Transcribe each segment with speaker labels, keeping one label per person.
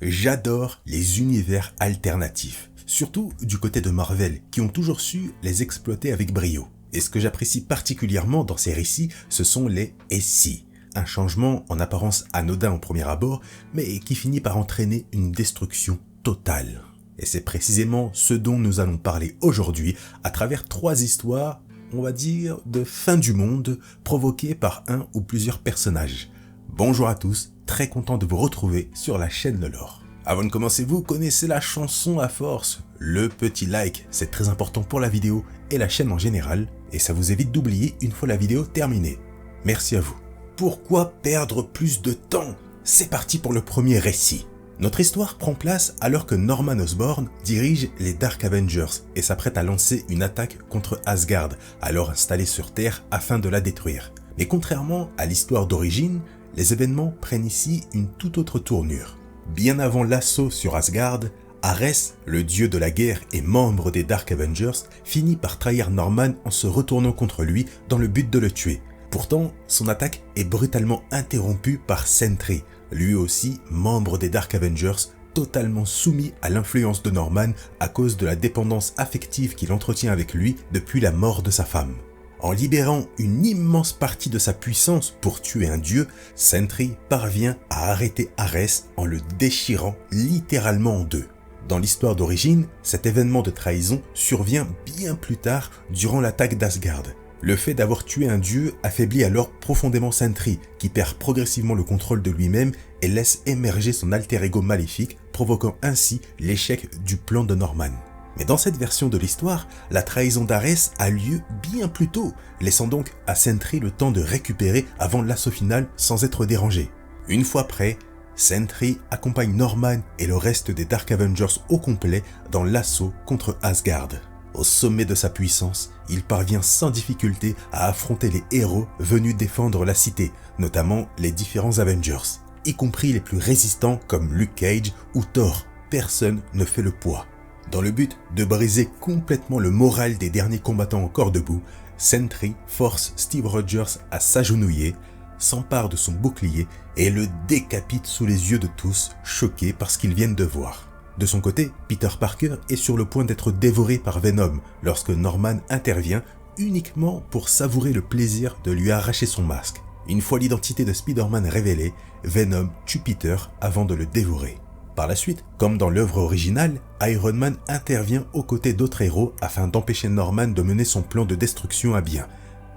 Speaker 1: J'adore les univers alternatifs, surtout du côté de Marvel, qui ont toujours su les exploiter avec brio. Et ce que j'apprécie particulièrement dans ces récits, ce sont les « et si ». Un changement en apparence anodin au premier abord, mais qui finit par entraîner une destruction totale. Et c'est précisément ce dont nous allons parler aujourd'hui à travers 3 histoires, on va dire, de fin du monde provoquées par un ou plusieurs personnages. Bonjour à tous, très content de vous retrouver sur la chaîne Lore. Avant de commencer, vous connaissez la chanson à force. Le petit like, c'est très important pour la vidéo et la chaîne en général, et ça vous évite d'oublier une fois la vidéo terminée. Merci à vous. Pourquoi perdre plus de temps? C'est parti pour le premier récit. Notre histoire prend place alors que Norman Osborn dirige les Dark Avengers et s'apprête à lancer une attaque contre Asgard, alors installée sur Terre afin de la détruire. Mais contrairement à l'histoire d'origine, les événements prennent ici une toute autre tournure. Bien avant l'assaut sur Asgard, Ares, le dieu de la guerre et membre des Dark Avengers, finit par trahir Norman en se retournant contre lui dans le but de le tuer. Pourtant, son attaque est brutalement interrompue par Sentry, lui aussi membre des Dark Avengers, totalement soumis à l'influence de Norman à cause de la dépendance affective qu'il entretient avec lui depuis la mort de sa femme. En libérant une immense partie de sa puissance pour tuer un dieu, Sentry parvient à arrêter Ares en le déchirant littéralement en deux. Dans l'histoire d'origine, cet événement de trahison survient bien plus tard durant l'attaque d'Asgard. Le fait d'avoir tué un dieu affaiblit alors profondément Sentry, qui perd progressivement le contrôle de lui-même et laisse émerger son alter ego maléfique, provoquant ainsi l'échec du plan de Norman. Mais dans cette version de l'histoire, la trahison d'Ares a lieu bien plus tôt, laissant donc à Sentry le temps de récupérer avant l'assaut final sans être dérangé. Une fois prêt, Sentry accompagne Norman et le reste des Dark Avengers au complet dans l'assaut contre Asgard. Au sommet de sa puissance, il parvient sans difficulté à affronter les héros venus défendre la cité, notamment les différents Avengers, y compris les plus résistants comme Luke Cage ou Thor. Personne ne fait le poids. Dans le but de briser complètement le moral des derniers combattants encore debout, Sentry force Steve Rogers à s'agenouiller, s'empare de son bouclier et le décapite sous les yeux de tous, choqués par ce qu'ils viennent de voir. De son côté, Peter Parker est sur le point d'être dévoré par Venom lorsque Norman intervient uniquement pour savourer le plaisir de lui arracher son masque. Une fois l'identité de Spider-Man révélée, Venom tue Peter avant de le dévorer. Par la suite, comme dans l'œuvre originale, Iron Man intervient aux côtés d'autres héros afin d'empêcher Norman de mener son plan de destruction à bien.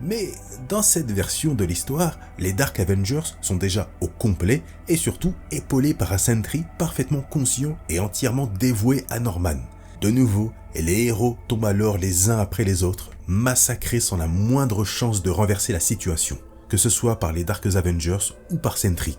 Speaker 1: Mais dans cette version de l'histoire, les Dark Avengers sont déjà au complet et surtout épaulés par un Sentry parfaitement conscient et entièrement dévoué à Norman. De nouveau, les héros tombent alors les uns après les autres, massacrés sans la moindre chance de renverser la situation, que ce soit par les Dark Avengers ou par Sentry.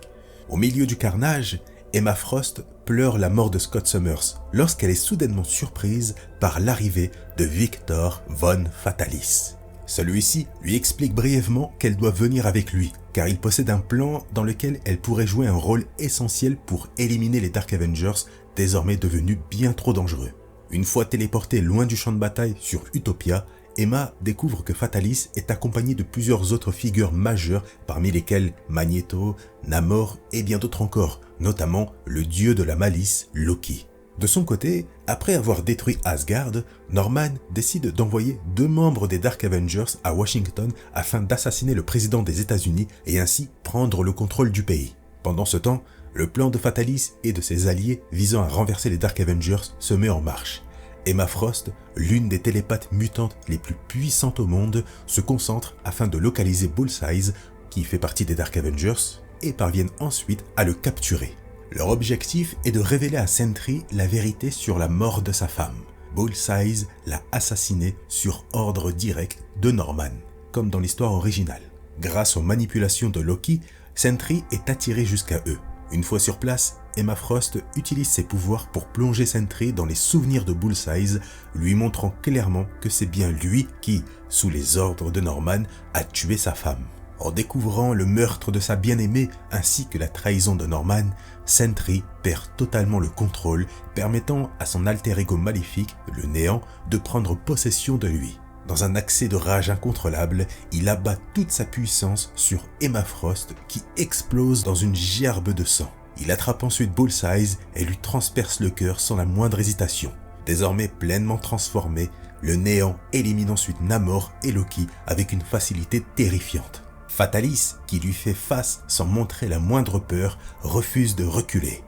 Speaker 1: Au milieu du carnage, Emma Frost pleure la mort de Scott Summers lorsqu'elle est soudainement surprise par l'arrivée de Victor Von Fatalis. Celui-ci lui explique brièvement qu'elle doit venir avec lui, car il possède un plan dans lequel elle pourrait jouer un rôle essentiel pour éliminer les Dark Avengers, désormais devenus bien trop dangereux. Une fois téléportée loin du champ de bataille sur Utopia, Emma découvre que Fatalis est accompagné de plusieurs autres figures majeures, parmi lesquelles Magneto, Namor et bien d'autres encore, notamment le dieu de la malice, Loki. De son côté, après avoir détruit Asgard, Norman décide d'envoyer 2 membres des Dark Avengers à Washington afin d'assassiner le président des États-Unis et ainsi prendre le contrôle du pays. Pendant ce temps, le plan de Fatalis et de ses alliés visant à renverser les Dark Avengers se met en marche. Emma Frost, l'une des télépathes mutantes les plus puissantes au monde, se concentre afin de localiser Bullseye, qui fait partie des Dark Avengers, et parviennent ensuite à le capturer. Leur objectif est de révéler à Sentry la vérité sur la mort de sa femme. Bullseye l'a assassiné sur ordre direct de Norman, comme dans l'histoire originale. Grâce aux manipulations de Loki, Sentry est attiré jusqu'à eux. Une fois sur place, Emma Frost utilise ses pouvoirs pour plonger Sentry dans les souvenirs de Bullseye, lui montrant clairement que c'est bien lui qui, sous les ordres de Norman, a tué sa femme. En découvrant le meurtre de sa bien-aimée ainsi que la trahison de Norman, Sentry perd totalement le contrôle, permettant à son alter ego maléfique, le néant, de prendre possession de lui. Dans un accès de rage incontrôlable, il abat toute sa puissance sur Emma Frost qui explose dans une gerbe de sang. Il attrape ensuite Bullseye et lui transperce le cœur sans la moindre hésitation. Désormais pleinement transformé, le néant élimine ensuite Namor et Loki avec une facilité terrifiante. Fatalis, qui lui fait face sans montrer la moindre peur, refuse de reculer.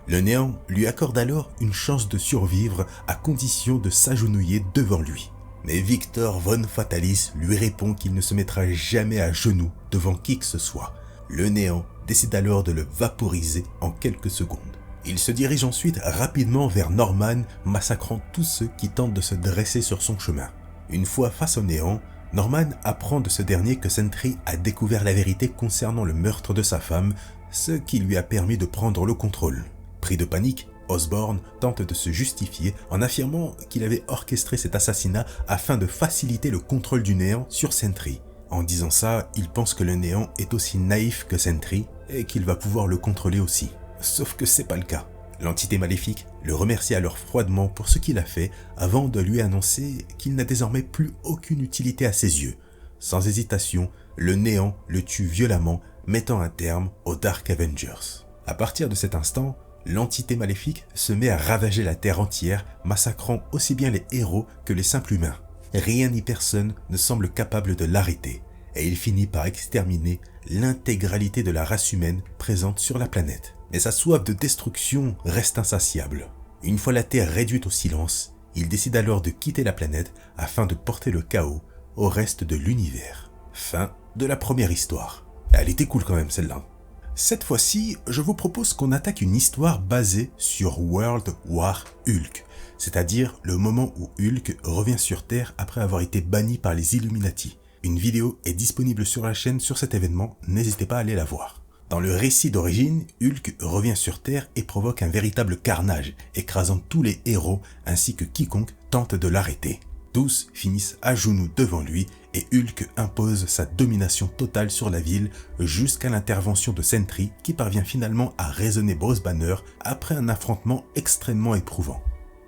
Speaker 1: Le néant lui accorde alors une chance de survivre à condition de s'agenouiller devant lui. Mais Victor Von Fatalis lui répond qu'il ne se mettra jamais à genoux devant qui que ce soit. Le néant décide alors de le vaporiser en quelques secondes. Il se dirige ensuite rapidement vers Norman, massacrant tous ceux qui tentent de se dresser sur son chemin. Une fois face au néant, Norman apprend de ce dernier que Sentry a découvert la vérité concernant le meurtre de sa femme, ce qui lui a permis de prendre le contrôle. Pris de panique, Osborn tente de se justifier en affirmant qu'il avait orchestré cet assassinat afin de faciliter le contrôle du néant sur Sentry. En disant ça, il pense que le néant est aussi naïf que Sentry et qu'il va pouvoir le contrôler aussi. Sauf que c'est pas le cas. L'entité maléfique le remercie alors froidement pour ce qu'il a fait avant de lui annoncer qu'il n'a désormais plus aucune utilité à ses yeux. Sans hésitation, le néant le tue violemment, mettant un terme aux Dark Avengers. À partir de cet instant, l'entité maléfique se met à ravager la Terre entière, massacrant aussi bien les héros que les simples humains. Rien ni personne ne semble capable de l'arrêter, et il finit par exterminer l'intégralité de la race humaine présente sur la planète. Mais sa soif de destruction reste insatiable. Une fois la Terre réduite au silence, il décide alors de quitter la planète afin de porter le chaos au reste de l'univers. Fin de la première histoire. Elle était cool quand même celle-là. Cette fois-ci, je vous propose qu'on attaque une histoire basée sur World War Hulk, c'est-à-dire le moment où Hulk revient sur Terre après avoir été banni par les Illuminati. Une vidéo est disponible sur la chaîne sur cet événement, n'hésitez pas à aller la voir. Dans le récit d'origine, Hulk revient sur Terre et provoque un véritable carnage, écrasant tous les héros ainsi que quiconque tente de l'arrêter. Tous finissent à genoux devant lui et Hulk impose sa domination totale sur la ville jusqu'à l'intervention de Sentry qui parvient finalement à raisonner Bruce Banner après un affrontement extrêmement éprouvant.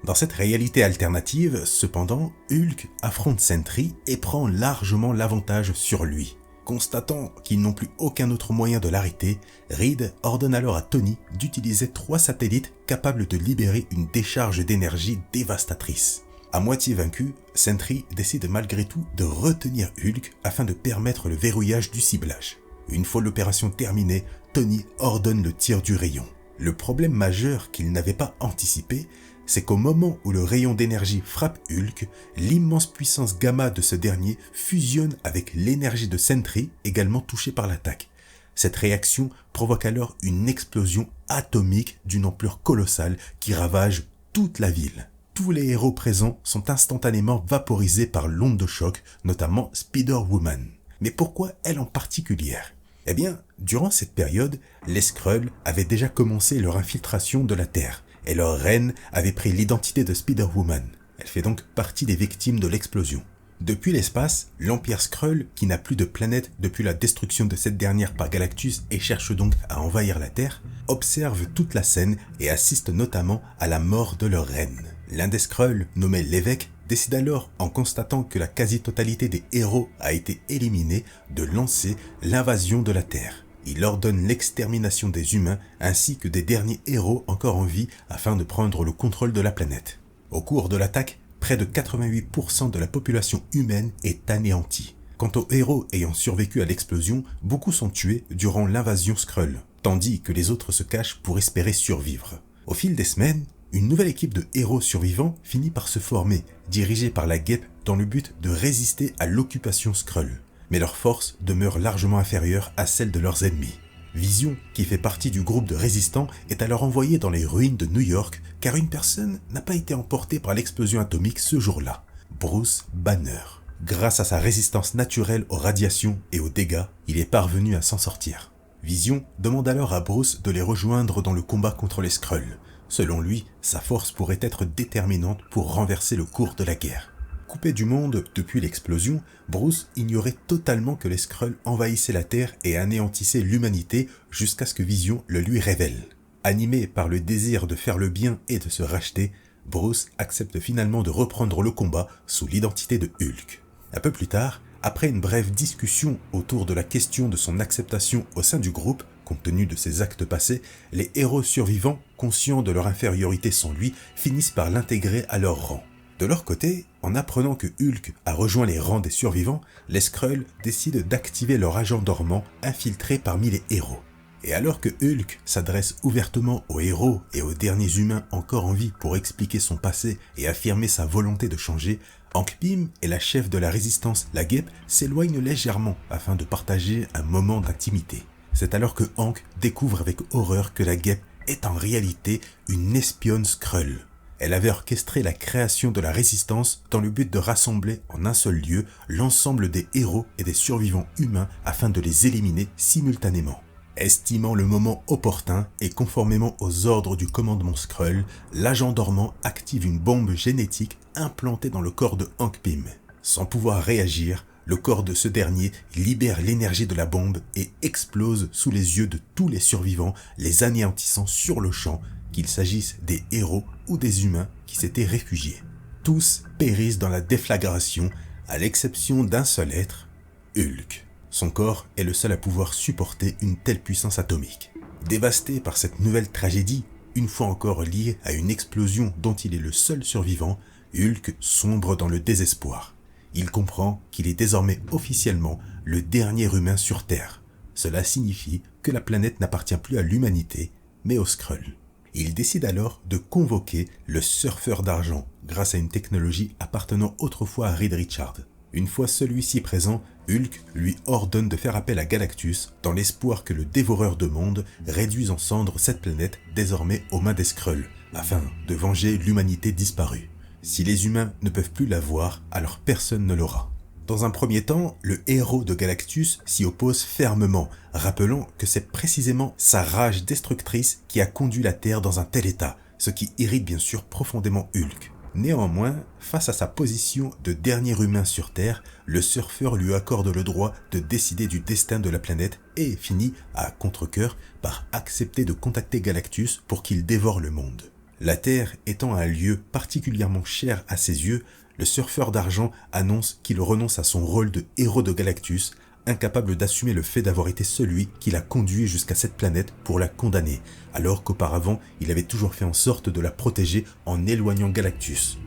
Speaker 1: Dans cette réalité alternative, cependant, Hulk affronte Sentry et prend largement l'avantage sur lui. Constatant qu'ils n'ont plus aucun autre moyen de l'arrêter, Reed ordonne alors à Tony d'utiliser 3 satellites capables de libérer une décharge d'énergie dévastatrice. À moitié vaincu, Sentry décide malgré tout de retenir Hulk afin de permettre le verrouillage du ciblage. Une fois l'opération terminée, Tony ordonne le tir du rayon. Le problème majeur qu'il n'avait pas anticipé, c'est qu'au moment où le rayon d'énergie frappe Hulk, l'immense puissance gamma de ce dernier fusionne avec l'énergie de Sentry, également touché par l'attaque. Cette réaction provoque alors une explosion atomique d'une ampleur colossale qui ravage toute la ville. Tous les héros présents sont instantanément vaporisés par l'onde de choc, notamment Spider-Woman. Mais pourquoi elle en particulier ? Eh bien, durant cette période, les Skrulls avaient déjà commencé leur infiltration de la Terre, et leur reine avait pris l'identité de Spider-Woman. Elle fait donc partie des victimes de l'explosion. Depuis l'espace, l'Empire Skrull, qui n'a plus de planète depuis la destruction de cette dernière par Galactus et cherche donc à envahir la Terre, observe toute la scène et assiste notamment à la mort de leur reine. L'un des Skrulls, nommé l'évêque, décide alors, en constatant que la quasi-totalité des héros a été éliminée, de lancer l'invasion de la Terre. Il ordonne l'extermination des humains ainsi que des derniers héros encore en vie afin de prendre le contrôle de la planète. Au cours de l'attaque, près de 88% de la population humaine est anéantie. Quant aux héros ayant survécu à l'explosion, beaucoup sont tués durant l'invasion Skrull, tandis que les autres se cachent pour espérer survivre. Au fil des semaines, une nouvelle équipe de héros survivants finit par se former, dirigée par la Guêpe dans le but de résister à l'occupation Skrull. Mais leur force demeure largement inférieure à celle de leurs ennemis. Vision, qui fait partie du groupe de résistants, est alors envoyée dans les ruines de New York car une personne n'a pas été emportée par l'explosion atomique ce jour-là, Bruce Banner. Grâce à sa résistance naturelle aux radiations et aux dégâts, il est parvenu à s'en sortir. Vision demande alors à Bruce de les rejoindre dans le combat contre les Skrulls. Selon lui, sa force pourrait être déterminante pour renverser le cours de la guerre. Coupé du monde depuis l'explosion, Bruce ignorait totalement que les Skrulls envahissaient la Terre et anéantissaient l'humanité jusqu'à ce que Vision le lui révèle. Animé par le désir de faire le bien et de se racheter, Bruce accepte finalement de reprendre le combat sous l'identité de Hulk. Un peu plus tard, après une brève discussion autour de la question de son acceptation au sein du groupe, Compte tenu de ses actes passés, les héros survivants, conscients de leur infériorité sans lui, finissent par l'intégrer à leur rang. De leur côté, en apprenant que Hulk a rejoint les rangs des survivants, les Skrulls décident d'activer leur agent dormant infiltré parmi les héros. Et alors que Hulk s'adresse ouvertement aux héros et aux derniers humains encore en vie pour expliquer son passé et affirmer sa volonté de changer, Hank Pym et la chef de la résistance, la Guêpe, s'éloignent légèrement afin de partager un moment d'intimité. C'est alors que Hank découvre avec horreur que la Guêpe est en réalité une espionne Skrull. Elle avait orchestré la création de la résistance dans le but de rassembler en un seul lieu l'ensemble des héros et des survivants humains afin de les éliminer simultanément. Estimant le moment opportun et conformément aux ordres du commandement Skrull, l'agent dormant active une bombe génétique implantée dans le corps de Hank Pym. Sans pouvoir réagir, le corps de ce dernier libère l'énergie de la bombe et explose sous les yeux de tous les survivants, les anéantissant sur le champ, qu'il s'agisse des héros ou des humains qui s'étaient réfugiés. Tous périssent dans la déflagration, à l'exception d'un seul être, Hulk. Son corps est le seul à pouvoir supporter une telle puissance atomique. Dévasté par cette nouvelle tragédie, une fois encore liée à une explosion dont il est le seul survivant, Hulk sombre dans le désespoir. Il comprend qu'il est désormais officiellement le dernier humain sur Terre. Cela signifie que la planète n'appartient plus à l'humanité, mais aux Skrulls. Il décide alors de convoquer le surfeur d'argent grâce à une technologie appartenant autrefois à Reed Richards. Une fois celui-ci présent, Hulk lui ordonne de faire appel à Galactus dans l'espoir que le dévoreur de mondes réduise en cendres cette planète désormais aux mains des Skrulls, afin de venger l'humanité disparue. Si les humains ne peuvent plus la voir, alors personne ne l'aura. Dans un premier temps, le héros de Galactus s'y oppose fermement, rappelant que c'est précisément sa rage destructrice qui a conduit la Terre dans un tel état, ce qui irrite bien sûr profondément Hulk. Néanmoins, face à sa position de dernier humain sur Terre, le surfeur lui accorde le droit de décider du destin de la planète et finit, à contre-cœur, par accepter de contacter Galactus pour qu'il dévore le monde. La Terre étant un lieu particulièrement cher à ses yeux, le surfeur d'argent annonce qu'il renonce à son rôle de héros de Galactus, incapable d'assumer le fait d'avoir été celui qui l'a conduit jusqu'à cette planète pour la condamner, alors qu'auparavant il avait toujours fait en sorte de la protéger en éloignant Galactus.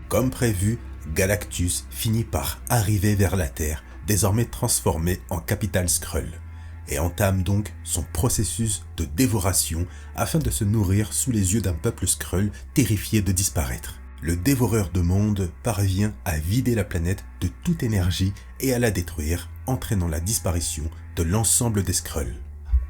Speaker 1: Comme prévu, Galactus finit par arriver vers la Terre, désormais transformée en capitale Skrull, et entame donc son processus de dévoration afin de se nourrir sous les yeux d'un peuple Skrull terrifié de disparaître. Le dévoreur de mondes parvient à vider la planète de toute énergie et à la détruire, entraînant la disparition de l'ensemble des Skrulls.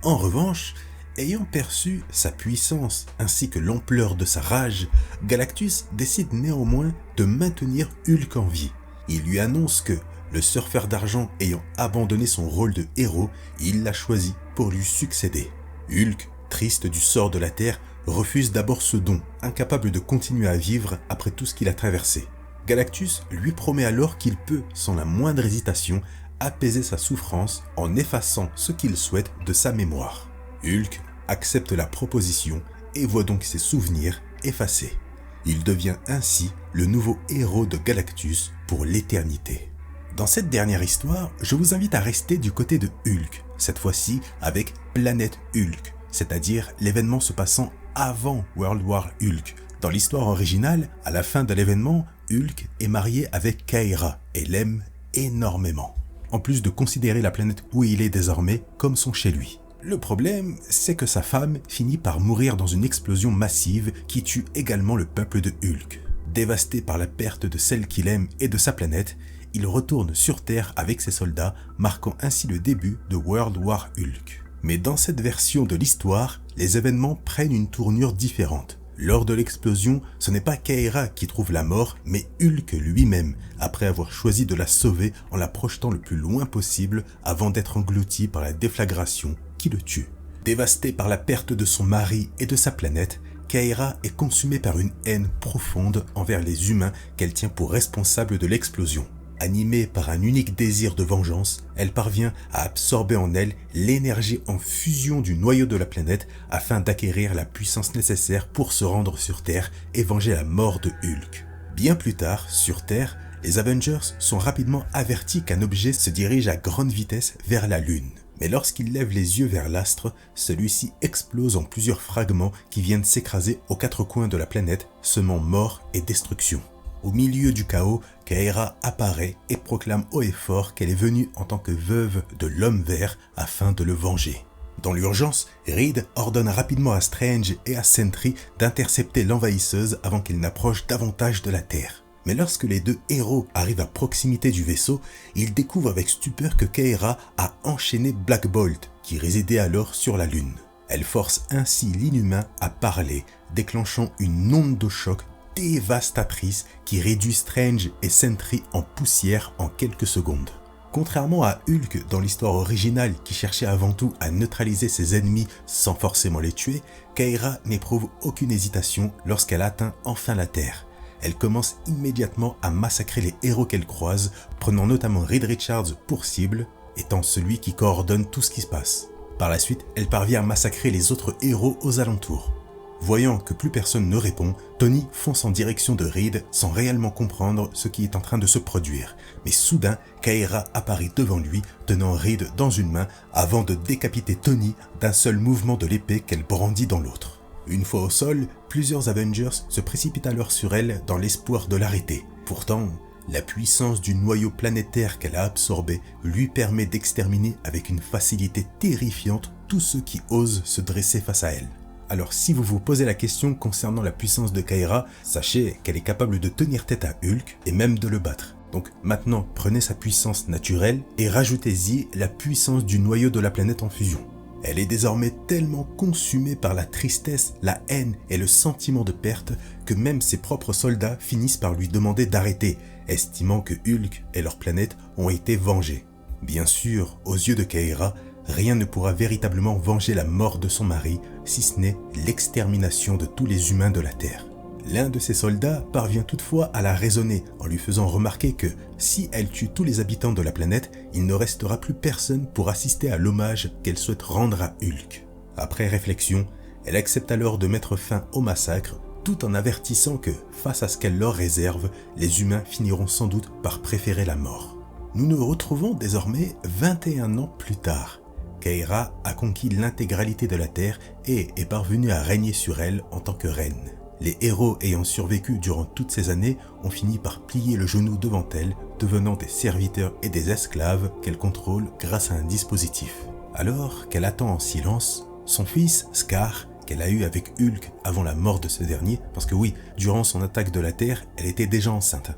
Speaker 1: En revanche, ayant perçu sa puissance ainsi que l'ampleur de sa rage, Galactus décide néanmoins de maintenir Hulk en vie. Il lui annonce que, le surfeur d'argent ayant abandonné son rôle de héros, il l'a choisi pour lui succéder. Hulk, triste du sort de la Terre, refuse d'abord ce don, incapable de continuer à vivre après tout ce qu'il a traversé. Galactus lui promet alors qu'il peut, sans la moindre hésitation, apaiser sa souffrance en effaçant ce qu'il souhaite de sa mémoire. Hulk accepte la proposition et voit donc ses souvenirs effacés. Il devient ainsi le nouveau héros de Galactus pour l'éternité. Dans cette dernière histoire, je vous invite à rester du côté de Hulk, cette fois-ci avec Planète Hulk, c'est-à-dire l'événement se passant avant World War Hulk. Dans l'histoire originale, à la fin de l'événement, Hulk est marié avec Kaira et l'aime énormément, en plus de considérer la planète où il est désormais comme son chez lui. Le problème, c'est que sa femme finit par mourir dans une explosion massive qui tue également le peuple de Hulk. Dévasté par la perte de celle qu'il aime et de sa planète, il retourne sur Terre avec ses soldats, marquant ainsi le début de World War Hulk. Mais dans cette version de l'histoire, les événements prennent une tournure différente. Lors de l'explosion, ce n'est pas Kaira qui trouve la mort, mais Hulk lui-même, après avoir choisi de la sauver en la projetant le plus loin possible avant d'être englouti par la déflagration qui le tue. Dévastée par la perte de son mari et de sa planète, Kaira est consumée par une haine profonde envers les humains qu'elle tient pour responsables de l'explosion. Animée par un unique désir de vengeance, elle parvient à absorber en elle l'énergie en fusion du noyau de la planète afin d'acquérir la puissance nécessaire pour se rendre sur Terre et venger la mort de Hulk. Bien plus tard, sur Terre, les Avengers sont rapidement avertis qu'un objet se dirige à grande vitesse vers la Lune. Mais lorsqu'il lève les yeux vers l'astre, celui-ci explose en plusieurs fragments qui viennent s'écraser aux quatre coins de la planète, semant mort et destruction. Au milieu du chaos, Kaera apparaît et proclame haut et fort qu'elle est venue en tant que veuve de l'Homme Vert afin de le venger. Dans l'urgence, Reed ordonne rapidement à Strange et à Sentry d'intercepter l'envahisseuse avant qu'elle n'approche davantage de la Terre. Mais lorsque les deux héros arrivent à proximité du vaisseau, ils découvrent avec stupeur que Kaera a enchaîné Black Bolt, qui résidait alors sur la Lune. Elle force ainsi l'inhumain à parler, déclenchant une onde de choc dévastatrice qui réduit Strange et Sentry en poussière en quelques secondes. Contrairement à Hulk dans l'histoire originale qui cherchait avant tout à neutraliser ses ennemis sans forcément les tuer, Kaera n'éprouve aucune hésitation lorsqu'elle atteint enfin la Terre. Elle commence immédiatement à massacrer les héros qu'elle croise, prenant notamment Reed Richards pour cible, étant celui qui coordonne tout ce qui se passe. Par la suite, elle parvient à massacrer les autres héros aux alentours. Voyant que plus personne ne répond, Tony fonce en direction de Reed sans réellement comprendre ce qui est en train de se produire. Mais soudain, Kaera apparaît devant lui, tenant Reed dans une main avant de décapiter Tony d'un seul mouvement de l'épée qu'elle brandit dans l'autre. Une fois au sol, plusieurs Avengers se précipitent alors sur elle dans l'espoir de l'arrêter. Pourtant, la puissance du noyau planétaire qu'elle a absorbé lui permet d'exterminer avec une facilité terrifiante tous ceux qui osent se dresser face à elle. Alors si vous vous posez la question concernant la puissance de Kaera, sachez qu'elle est capable de tenir tête à Hulk et même de le battre. Donc maintenant, prenez sa puissance naturelle et rajoutez-y la puissance du noyau de la planète en fusion. Elle est désormais tellement consumée par la tristesse, la haine et le sentiment de perte que même ses propres soldats finissent par lui demander d'arrêter, estimant que Hulk et leur planète ont été vengés. Bien sûr, aux yeux de Kaera, rien ne pourra véritablement venger la mort de son mari, si ce n'est l'extermination de tous les humains de la Terre. L'un de ses soldats parvient toutefois à la raisonner en lui faisant remarquer que si elle tue tous les habitants de la planète, il ne restera plus personne pour assister à l'hommage qu'elle souhaite rendre à Hulk. Après réflexion, elle accepte alors de mettre fin au massacre, tout en avertissant que, face à ce qu'elle leur réserve, les humains finiront sans doute par préférer la mort. Nous nous retrouvons désormais 21 ans plus tard. Kaera a conquis l'intégralité de la Terre et est parvenue à régner sur elle en tant que reine. Les héros ayant survécu durant toutes ces années ont fini par plier le genou devant elle, devenant des serviteurs et des esclaves qu'elle contrôle grâce à un dispositif. Alors qu'elle attend en silence, son fils, Scar, qu'elle a eu avec Hulk avant la mort de ce dernier, parce que oui, durant son attaque de la Terre, elle était déjà enceinte.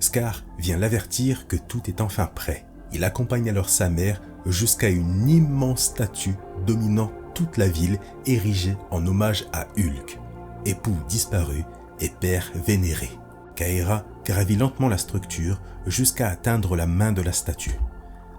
Speaker 1: Scar vient l'avertir que tout est enfin prêt. Il accompagne alors sa mère jusqu'à une immense statue dominant toute la ville, érigée en hommage à Hulk. Époux disparu et père vénéré. Kaera gravit lentement la structure jusqu'à atteindre la main de la statue.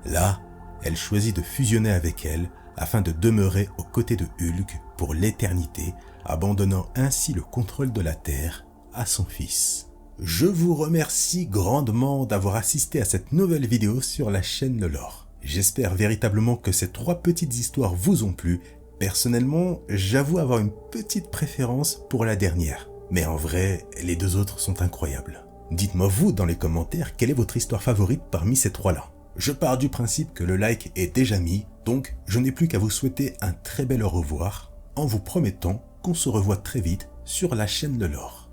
Speaker 1: Là, elle choisit de fusionner avec elle afin de demeurer aux côtés de Hulk pour l'éternité, abandonnant ainsi le contrôle de la Terre à son fils. Je vous remercie grandement d'avoir assisté à cette nouvelle vidéo sur la chaîne Le Lore. J'espère véritablement que ces 3 petites histoires vous ont plu. Personnellement, j'avoue avoir une petite préférence pour la dernière. Mais en vrai, les 2 autres sont incroyables. Dites-moi vous dans les commentaires quelle est votre histoire favorite parmi ces 3-là. Je pars du principe que le like est déjà mis, donc je n'ai plus qu'à vous souhaiter un très bel au revoir, en vous promettant qu'on se revoit très vite sur la chaîne Le Lore.